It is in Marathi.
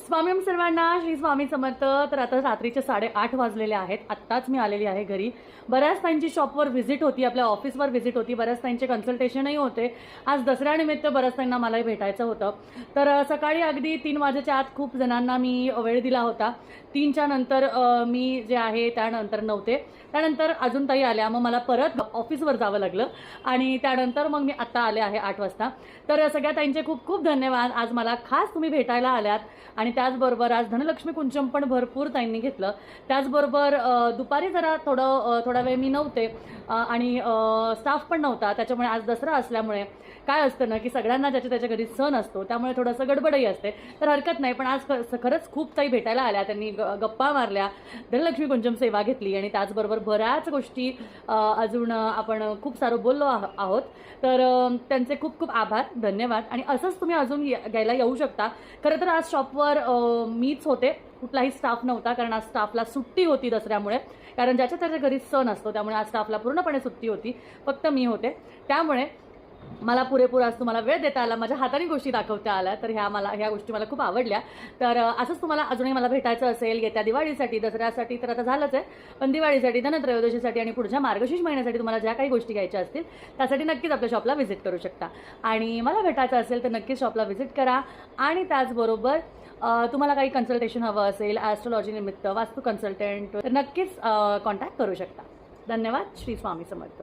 स्वामी सर्वांना श्री स्वामी समर्थ. तर आता रात्रीचे 8:30 वाजलेले आहेत. आत्ताच मी आलेली आहे घरी. बऱ्याच ताईंची शॉपवर व्हिजिट होती, आपल्या ऑफिसवर व्हिजिट होती, बऱ्याच ताईंचे कन्सल्टेशनही होते. आज दसऱ्यानिमित्त बऱ्याच ताईंना मलाही भेटायचं होतं. तर सकाळी अगदी 3 वाजेच्या आत खूप जणांना मी वेळ दिला होता. 3च्या नंतर मी जे आहे त्यानंतर नव्हते. त्यानंतर अजून ताई आल्या, मग मला परत ऑफिसवर जावं लागलं आणि त्यानंतर मग मी आत्ता आले आहे 8 वाजता. तर सगळ्या ताईंचे खूप खूप धन्यवाद. आज मला खास तुम्ही भेटायला आल्यात. आणि त्याचबरोबर आज धनलक्ष्मी कुंचम पण भरपूर ताईंनी घेतलं. त्याचबरोबर दुपारी जरा थोडा वेळ मी नव्हते आणि स्टाफ पण नव्हता. त्याच्यामुळे आज दसरा असल्यामुळे काय असतं ना की सगळ्यांना ज्याच्या त्याच्या घरी सण असतो, त्यामुळे थोडंसं गडबडही असते. तर हरकत नाही, पण आज खरंच खूप ताई भेटायला आल्या. त्यांनी गप्पा मारल्या, धनलक्ष्मी कुंचम सेवा घेतली आणि त्याचबरोबर बऱ्याच गोष्टी अजून आपण खूप सारं बोललो आहोत. तर त्यांचे खूप खूप आभार, धन्यवाद. आणि असंच तुम्ही अजून घ्यायला येऊ शकता. खरं तर आज शॉपवर मीच होते, कुठलाही स्टाफ नव्हता, कारण आज स्टाफला सुट्टी होती दसऱ्यामुळे. कारण ज्याच्या त्याच्या घरी सण असतो, त्यामुळे आज स्टाफला पूर्णपणे सुट्टी होती, फक्त मी होते. त्यामुळे मला पुरेपूर आज तुम्हाला वेळ देता आला, माझ्या हाताने गोष्टी दाखवता आल्या. तर ह्या गोष्टी मला खूप आवडल्या. तर असंच तुम्हाला अजूनही मला भेटायचं असेल येत्या दिवाळीसाठी, दसऱ्यासाठी तर आता झालंच आहे, पण दिवाळीसाठी, धनत्रयोदशीसाठी आणि पुढच्या मार्गशीर्ष महिन्यासाठी तुम्हाला ज्या काही गोष्टी घ्यायच्या असतील त्यासाठी नक्कीच आपल्या शॉपला व्हिजिट करू शकता. आणि मला भेटायचं असेल तर नक्कीच शॉपला व्हिजिट करा. आणि त्याचबरोबर तुम्हाला काही कन्सल्टेशन हवं असेल ॲस्ट्रोलॉजी निमित्त, वास्तू कन्सल्टंट, तर नक्कीच कॉन्टॅक्ट करू शकता. धन्यवाद. श्री स्वामी समर्थ.